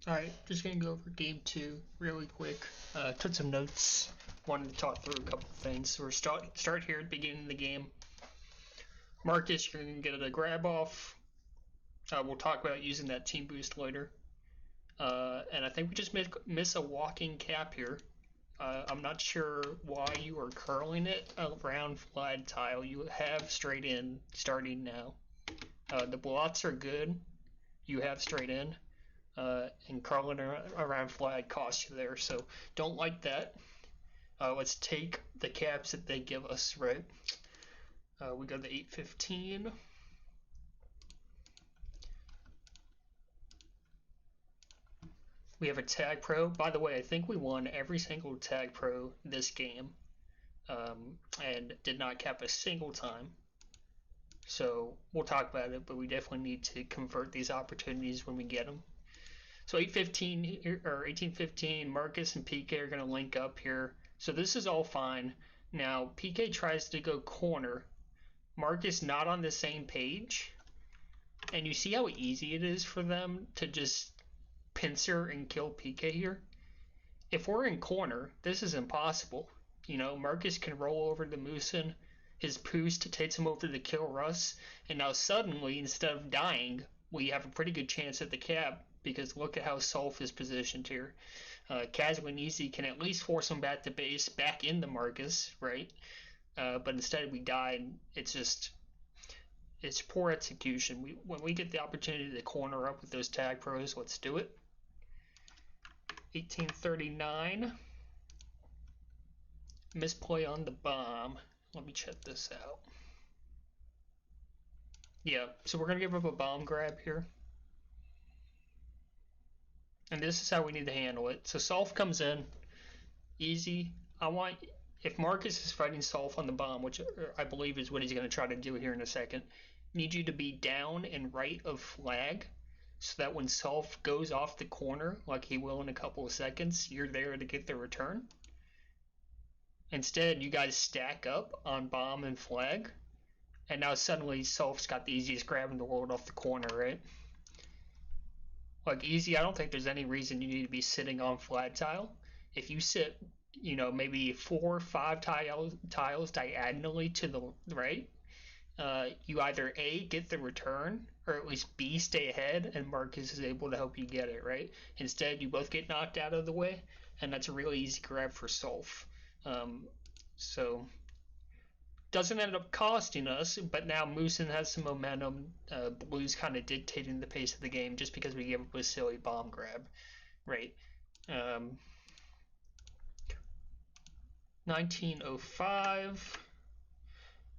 Alright, just gonna go over game 2 really quick. Took some notes, wanted to talk through a couple of things. So we're start here at the beginning of the game. Marcus, you're gonna get a grab off. We'll talk about using that team boost later. And I think we just miss a walking cap here. I'm not sure why you are curling it around flag tile. You have straight in starting now. The blots are good. You have straight in. And curling around flag costs you there, so don't like that. Let's take the caps that they give us, right? We go to 815. We have a tag pro. By the way, I think we won every single tag pro this game, and did not cap a single time. So we'll talk about it, but we definitely need to convert these opportunities when we get them. So 815 or 1815, Marcus and PK are going to link up here. So this is all fine. Now PK tries to go corner. Marcus not on the same page. And you see how easy it is for them to just pincer and kill PK here? If we're in corner, this is impossible. You know, Marcus can roll over to Moosin. His boost takes him over to kill Russ. And now suddenly, instead of dying, we have a pretty good chance at the cap. Because look at how Sulf is positioned here. Casual and Easy can at least force him back to base, back into Marcus, right? But instead we died. It's poor execution. When we get the opportunity to corner up with those tag pros, let's do it. 1839. Misplay on the bomb. Let me check this out. Yeah, so we're going to give up a bomb grab here. And this is how we need to handle it. So Sulf comes in, easy. If Marcus is fighting Sulf on the bomb, which I believe is what he's going to try to do here in a second, need you to be down and right of flag, so that when Sulf goes off the corner, like he will in a couple of seconds, you're there to get the return. Instead, you guys stack up on bomb and flag, and now suddenly Sulf's got the easiest grab in the world off the corner, right? Like Easy, I don't think there's any reason you need to be sitting on flag tile. If you sit, you know, maybe 4 or 5 tiles diagonally to the right, you either A, get the return, or at least B, stay ahead, and Marcus is able to help you get it, right? Instead, you both get knocked out of the way, and that's a really easy grab for Sulf. So doesn't end up costing us, but now Moosin has some momentum. Blue's kind of dictating the pace of the game just because we gave up a silly bomb grab, right? 1905.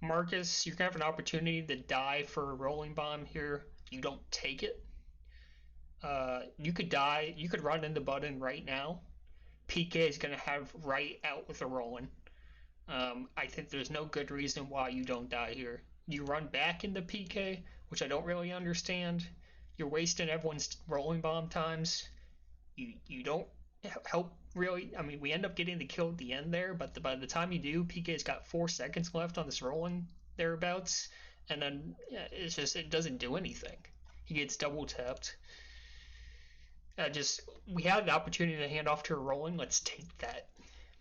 Marcus, you're going to have an opportunity to die for a rolling bomb here. You don't take it. You could die. You could run into button right now. PK is going to have right out with a rolling. I think there's no good reason why you don't die here. You run back into PK, which I don't really understand. You're wasting everyone's rolling bomb times. You don't help really. I mean, we end up getting the kill at the end there, but by the time you do, PK's got 4 seconds left on this rolling thereabouts, and then it doesn't do anything. He gets double tapped. We had the opportunity to hand off to a rolling. Let's take that,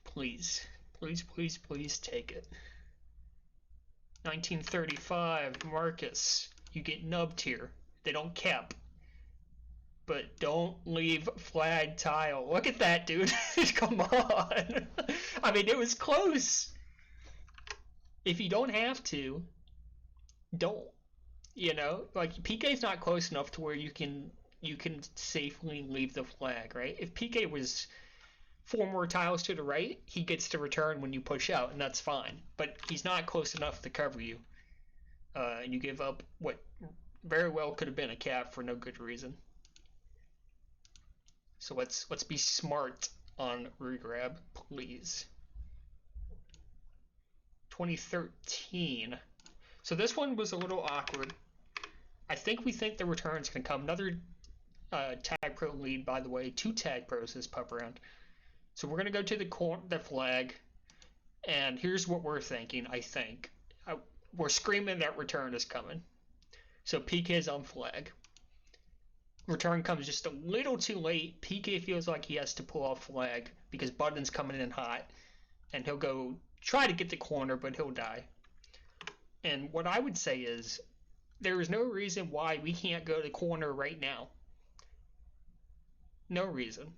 please. Please, please, please take it. 1935, Marcus. You get nubbed here. They don't cap. But don't leave flag tile. Look at that, dude. Come on. I mean, it was close. If you don't have to, don't. You know, like PK's not close enough to where you can safely leave the flag, right? If PK was 4 more tiles to the right, he gets to return when you push out, and that's fine. But he's not close enough to cover you. And you give up what very well could have been a cap for no good reason. So let's be smart on regrab, please. 2013. So this one was a little awkward. I think the return's can come. Another tag pro lead, by the way. 2 tag pros this pup round. So we're going to go to the flag, and here's what we're thinking, I think. We're screaming that return is coming. So PK is on flag. Return comes just a little too late. PK feels like he has to pull off flag because Button's coming in hot, and he'll go try to get the corner, but he'll die. And what I would say is there is no reason why we can't go to corner right now. No reason.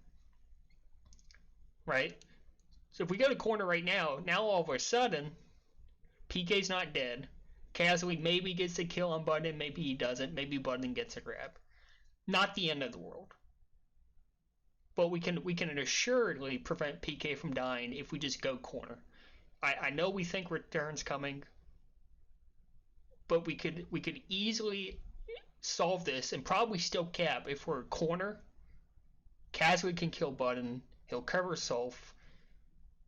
Right? So if we go to corner right now, now all of a sudden, PK's not dead. Casually maybe gets a kill on Button, maybe he doesn't. Maybe Button gets a grab. Not the end of the world. But we can assuredly prevent PK from dying if we just go corner. I know we think return's coming, but we could easily solve this and probably still cap if we're corner. Casually can kill Button, he'll cover Sulf,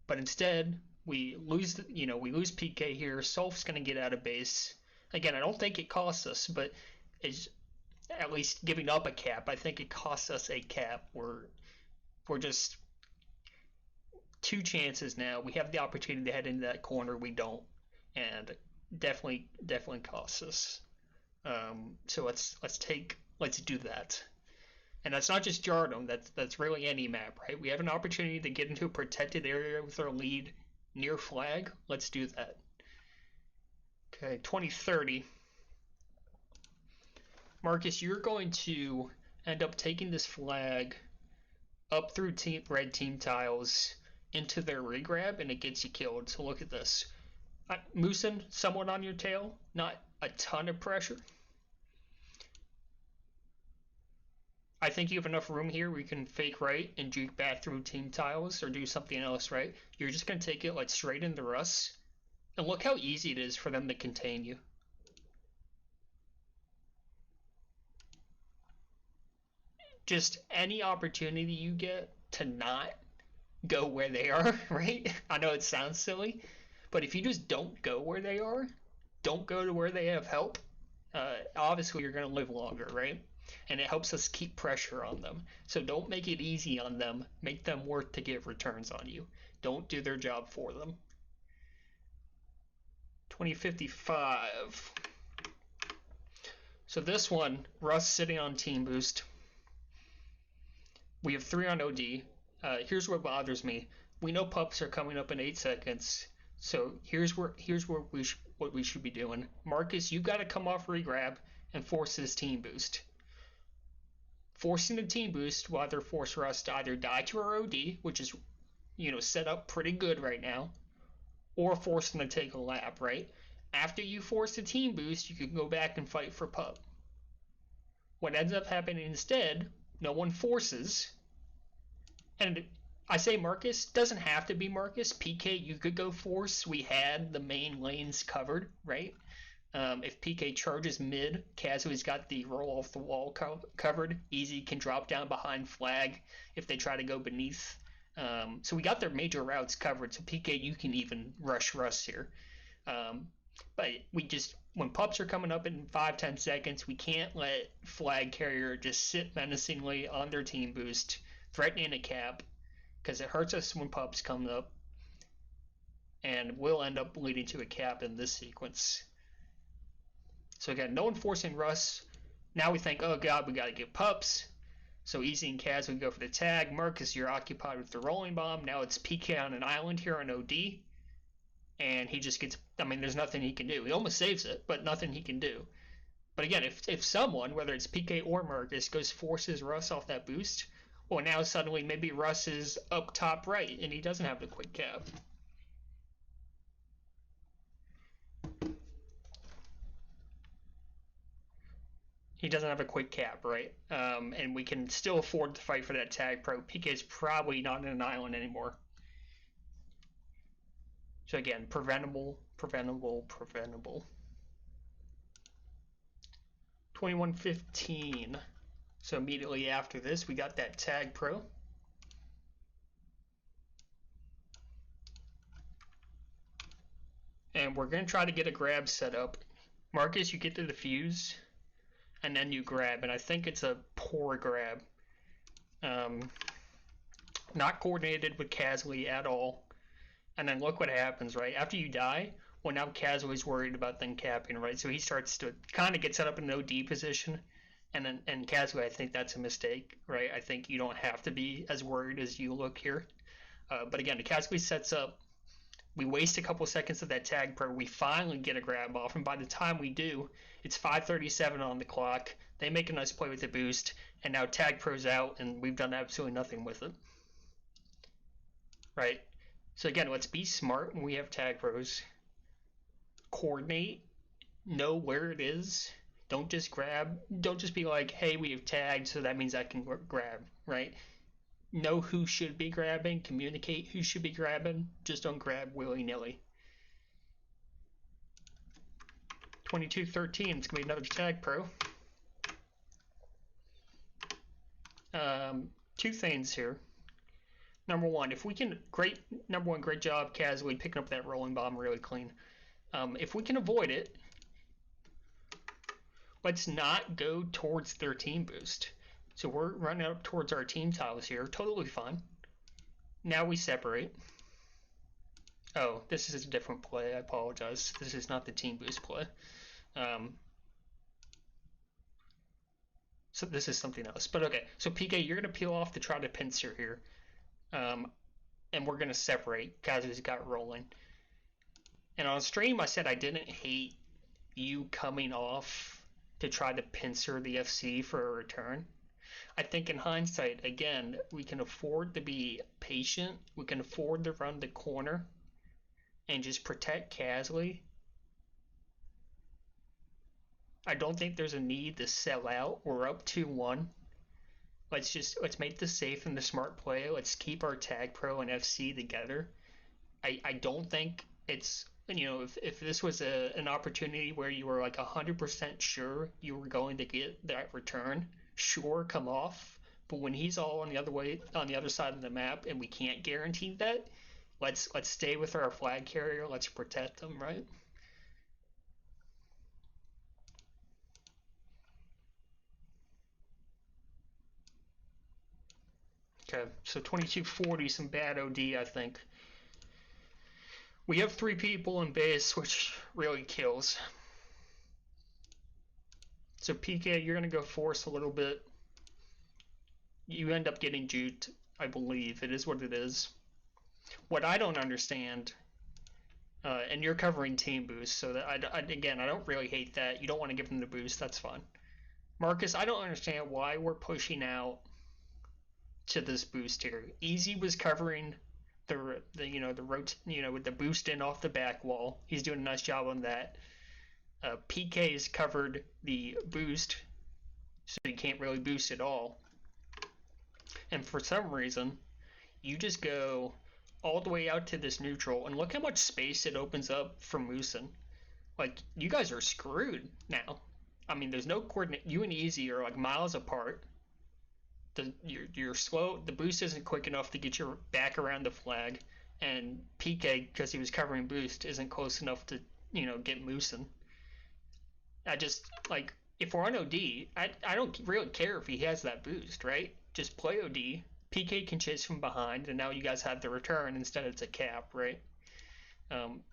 but instead we lose PK here. Sulf's gonna get out of base. Again, I don't think it costs us, but it's at least giving up a cap. I think it costs us a cap. We're just two chances now. We have the opportunity to head into that corner. We don't, and definitely costs us. So let's do that. And that's not just Jardim. That's really any map, right? We have an opportunity to get into a protected area with our lead near flag. Let's do that. Okay, 2030. Marcus, you're going to end up taking this flag up through red team tiles into their regrab, and it gets you killed. So look at this. Moosin, somewhat on your tail, not a ton of pressure. I think you have enough room here where you can fake right and juke back through team tiles or do something else, right? You're just going to take it like straight into Russ. And look how easy it is for them to contain you. Just any opportunity you get to not go where they are, right? I know it sounds silly, but if you just don't go where they are, don't go to where they have help, obviously you're going to live longer, right? And it helps us keep pressure on them. So don't make it easy on them. Make them work to get returns on you. Don't do their job for them. 2055. So this one, Russ sitting on team boost. We have 3 on OD. Here's what bothers me. We know pups are coming up in 8 seconds. So here's what we should be doing. Marcus, you've got to come off regrab and force this team boost. Forcing the team boost will either force Russ to either die to our OD, which is, set up pretty good right now, or force them to take a lap, right? After you force the team boost, you can go back and fight for pup. What ends up happening instead, no one forces, and I say Marcus, doesn't have to be Marcus. PK, you could go force. We had the main lanes covered, right? If PK charges mid, Kazui's got the roll off the wall covered. Easy can drop down behind flag if they try to go beneath. So we got their major routes covered. So PK, you can even rush Russ here. But when pups are coming up in 5-10 seconds, we can't let flag carrier just sit menacingly on their team boost, threatening a cap, because it hurts us when pups come up, and will end up leading to a cap in this sequence. So again, no one forcing Russ. Now we think, oh god, we got to get pups. So Easy and Kaz would go for the tag. Marcus, you're occupied with the rolling bomb. Now it's PK on an island here on OD. And he just gets, there's nothing he can do. He almost saves it, but nothing he can do. But again, if someone, whether it's PK or Marcus, forces Russ off that boost, well, now suddenly maybe Russ is up top right, and he doesn't have the quick cap. He doesn't have a quick cap, right? And we can still afford to fight for that tag pro. PK's probably not in an island anymore. So again, preventable. 2115. So immediately after this, we got that tag pro. And we're going to try to get a grab set up. Marcus, you get to the fuse, and then you grab. And I think it's a poor grab. Not coordinated with Kazli at all. And then look what happens, right? After you die, well, now Kazui's worried about them capping, right? So he starts to kind of get set up in an OD position, And casually, I think that's a mistake, right? I think you don't have to be as worried as you look here. But again, the casually sets up. We waste a couple seconds of that tag pro. We finally get a grab off, and by the time we do, it's 5:37 on the clock. They make a nice play with the boost, and now tag pro's out, and we've done absolutely nothing with it. Right? So again, let's be smart when we have tag pros. Coordinate, know where it is. Don't just grab. Don't just be like, hey, we have tagged, so that means I can grab, right? Know who should be grabbing, communicate who should be grabbing. Just don't grab willy-nilly. 22-13, it's going to be another tag pro. Two things here. Number one, if we can, great job casually picking up that rolling bomb really clean. If we can avoid it, let's not go towards their team boost. So we're running up towards our team tiles here, totally fine. Now we separate. Oh, this is a different play, I apologize. This is not the team boost play. So this is something else, but okay. So PK, you're gonna peel off to try to pincer here. And we're gonna separate. Kazu's got rolling. And on stream I said I didn't hate you coming off to try to pincer the FC for a return. I think in hindsight, again, we can afford to be patient. We can afford to run the corner and just protect Casley. I don't think there's a need to sell out. We're up 2-1. Let's make the safe and the smart play. Let's keep our tag pro and FC together. I don't think it's, you know, if this was an opportunity where you were like 100% sure you were going to get that return, sure, come off. But when he's all on the other side of the map and we can't guarantee that, let's stay with our flag carrier. Let's protect them, right? Okay, so 22-40, some bad OD, I think. We have 3 people in base, which really kills. So PK, you're going to go force a little bit. You end up getting juked, I believe. It is what it is. What I don't understand, and you're covering team boost, so that again, I don't really hate that. You don't want to give them the boost, that's fine. Marcus, I don't understand why we're pushing out to this boost here. Easy was covering with the boost in off the back wall. He's doing a nice job on that. PK's covered the boost, so you can't really boost at all. And for some reason, you just go all the way out to this neutral, and look how much space it opens up for Moosin. Like, you guys are screwed now. I mean, there's no coordinate. You and Easy are like miles apart. You're slow. The boost isn't quick enough to get your back around the flag, and PK, because he was covering boost, isn't close enough to get Moosin. I just, like, if we're on OD, I don't really care if he has that boost, right? Just play OD. PK can chase from behind, and now you guys have the return instead it's a cap, right?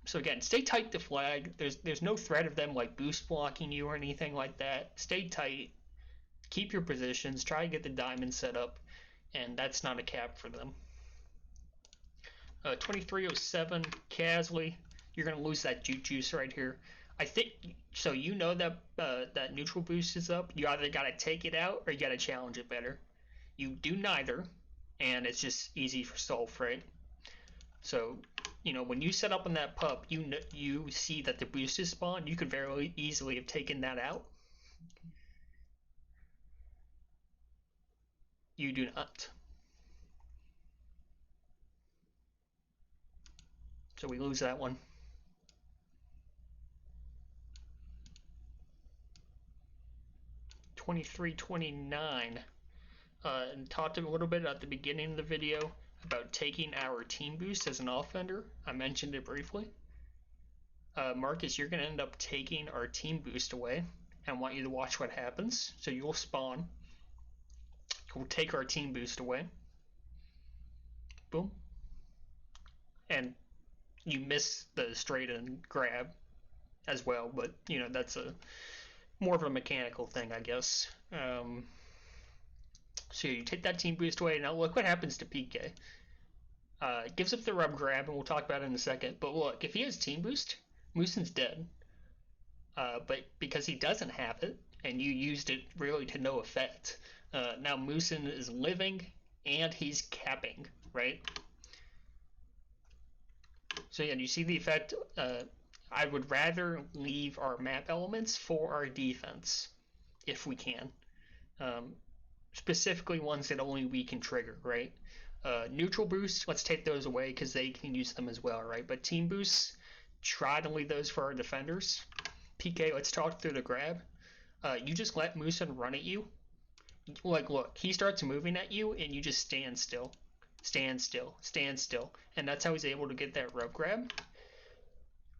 So again, stay tight to flag. There's no threat of them like boost blocking you or anything like that. Stay tight. Keep your positions. Try to get the diamond set up, and that's not a cap for them. 2307 Casley. You're gonna lose that juice right here. I think so. You know that that neutral boost is up. You either gotta take it out or you gotta challenge it better. You do neither, and it's just easy for Solf, right? So, when you set up on that pup, you see that the boost is spawned. You could very easily have taken that out. You do not. So we lose that one. 23-29. And talked a little bit at the beginning of the video about taking our team boost as an offender. I mentioned it briefly. Marcus, you're going to end up taking our team boost away. I want you to watch what happens. So you'll spawn. We'll take our team boost away. Boom. And you miss the straight and grab as well, but that's more of a mechanical thing, I guess. So you take that team boost away. Now look what happens to PK. Gives up the rub grab, and we'll talk about it in a second. But look, if he has team boost, Musin's dead. But because he doesn't have it, and you used it really to no effect, now Musin is living and he's capping, right? So yeah, you see the effect. I would rather leave our map elements for our defense if we can. Specifically ones that only we can trigger, right? Neutral boosts, let's take those away because they can use them as well, right? But team boosts, try to leave those for our defenders. PK, let's talk through the grab. You just let Musin run at you. Like, look, he starts moving at you and you just stand still. Stand still, stand still. And that's how he's able to get that rub grab.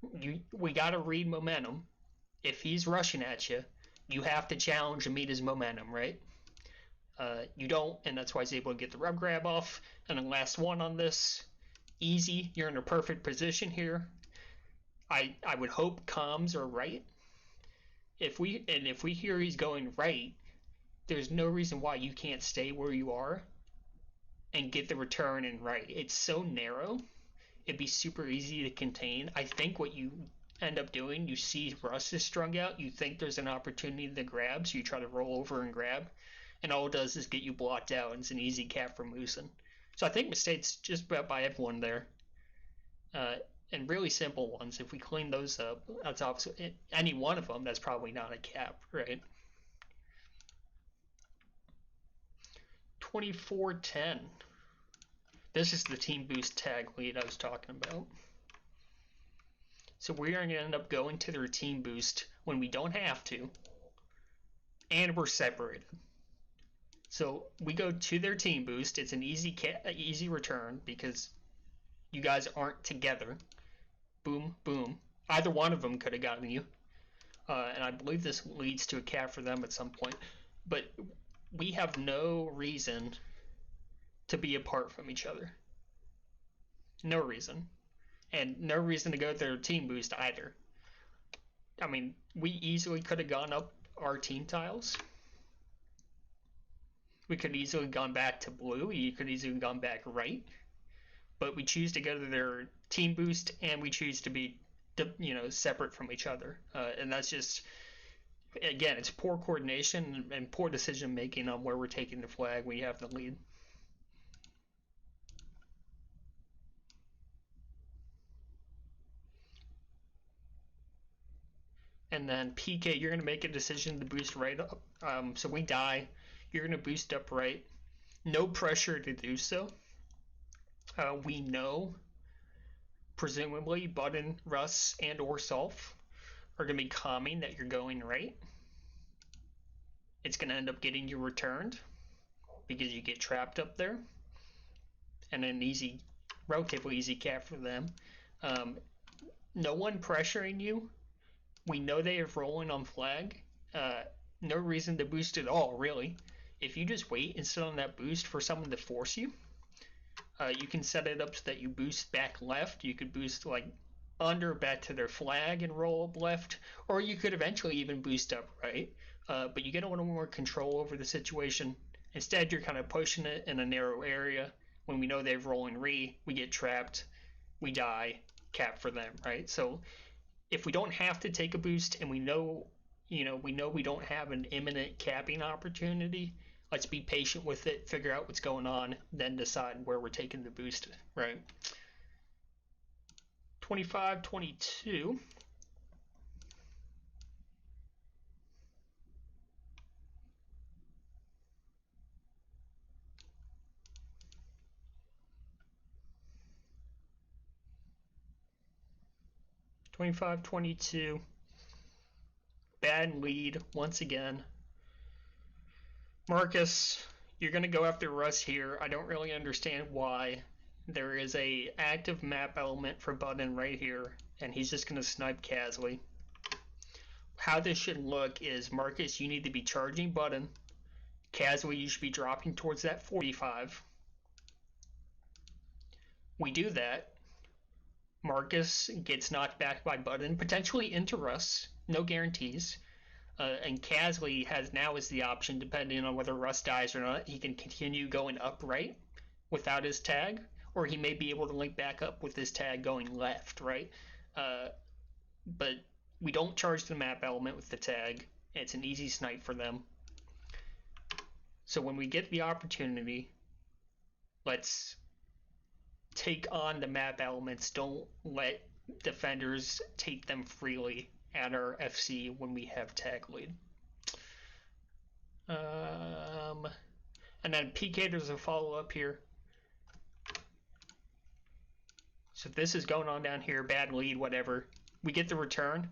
We gotta read momentum. If he's rushing at you, you have to challenge and meet his momentum, right? You don't, and that's why he's able to get the rub grab off. And then last one on this, easy. You're in a perfect position here. I would hope comms are right. If we hear he's going right, there's no reason why you can't stay where you are and get the return and right. It's so narrow. It'd be super easy to contain. I think what you end up doing, you see Russ is strung out, you think there's an opportunity to grab, so you try to roll over and grab, and all it does is get you blocked out, and it's an easy cap for Musin. So I think mistakes just about by everyone there. And really simple ones. If we clean those up, that's obviously any one of them, that's probably not a cap, right? 24-10. This is the team boost tag lead I was talking about. So we are going to end up going to their team boost when we don't have to, and we're separated. So we go to their team boost. It's an easy return because you guys aren't together. Boom, boom. Either one of them could have gotten you. And I believe this leads to a cap for them at some point. But we have no reason to be apart from each other. No reason. And no reason to go to their team boost either. I mean, we easily could have gone up our team tiles. We could easily have gone back to blue. You could easily have gone back right. But we choose to go to their team boost, and we choose to be, separate from each other. And that's just, again, it's poor coordination and poor decision making on where we're taking the flag when you have the lead. And then PK, you're going to make a decision to boost right up. So we die. You're going to boost up right. No pressure to do so. We know, presumably, Button, Russ, and or Solf are going to be calming that you're going right. It's going to end up getting you returned because you get trapped up there. And an relatively easy cap for them. No one pressuring you. We know they are rolling on flag. No reason to boost at all, really. If you just wait and sit on that boost for someone to force you, you can set it up so that you boost back left. You could boost like under back to their flag and roll up left, or you could eventually even boost up right. But you get a little more control over the situation. Instead, you're kind of pushing it in a narrow area. When we know they're rolling re, we get trapped, we die, cap for them, right? So if we don't have to take a boost and we know we don't have an imminent capping opportunity, let's be patient with it, figure out what's going on, then decide where we're taking the boost, right? 25-22. Bad lead once again. Marcus, you're going to go after Russ here. I don't really understand why. There is a active map element for Button right here, and he's just going to snipe casually. How this should look is, Marcus, you need to be charging Button. Casually, you should be dropping towards that 45. We do that. Marcus gets knocked back by Button, potentially into Russ. No guarantees. And Casley is the option, depending on whether Russ dies or not. He can continue going upright without his tag, or he may be able to link back up with his tag going left, right? But we don't charge the map element with the tag. It's an easy snipe for them. So when we get the opportunity, let's take on the map elements. Don't let defenders take them freely at our FC when we have tag lead. And then PK, there's a follow-up here. So this is going on down here, bad lead, whatever. We get the return.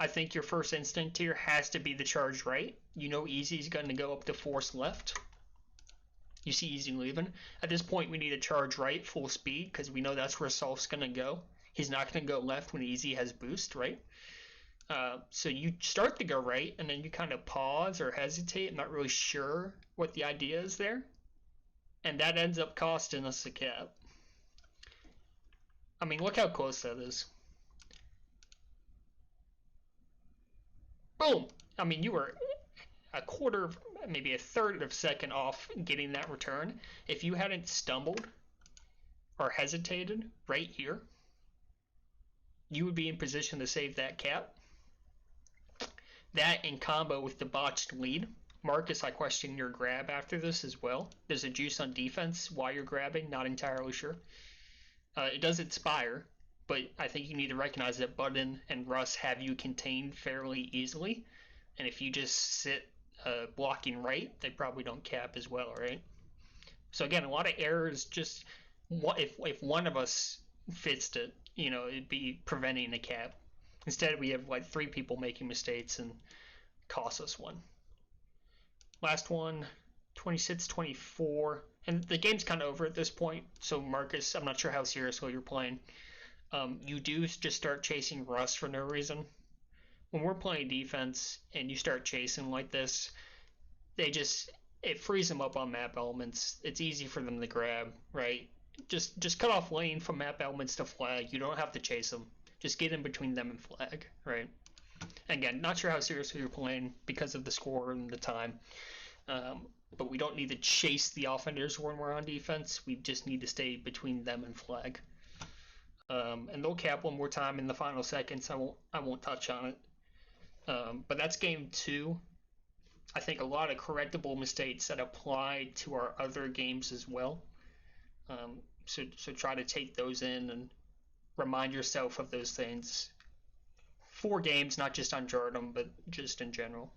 I think your first instinct here has to be the charge right. You know Easy's going to go up to force left. You see Easy leaving. At this point, we need to charge right, full speed, because we know that's where Solf's going to go. He's not going to go left when Easy has boost, right? So you start to go right, and then you kind of pause or hesitate. I'm not really sure what the idea is there. And that ends up costing us a cap. I mean, look how close that is. Boom! I mean, you were a quarter, maybe a third of a second off getting that return. If you hadn't stumbled or hesitated right here, you would be in position to save that cap. That in combo with the botched lead. Marcus, I question your grab after this as well. There's a juice on defense while you're grabbing, not entirely sure. It does expire, but I think you need to recognize that Budden and Russ have you contained fairly easily. And if you just sit blocking right, they probably don't cap as well, right? So again, a lot of errors. Just if one of us fits it, it'd be preventing a cap. Instead, we have like 3 people making mistakes and cost us one. Last one, 26-24. And the game's kind of over at this point. So Marcus, I'm not sure how seriously you're playing. You do just start chasing Russ for no reason. When we're playing defense and you start chasing like this, it frees them up on map elements. It's easy for them to grab, right? Just cut off lane from map elements to flag. You don't have to chase them. Just get in between them and flag, right? Again, not sure how seriously you're playing because of the score and the time. But we don't need to chase the offenders when we're on defense. We just need to stay between them and flag. And they'll cap one more time in the final seconds. I won't touch on it. But that's game 2. I think a lot of correctable mistakes that apply to our other games as well. So try to take those in and remind yourself of those things for games, not just on Jordan, but just in general.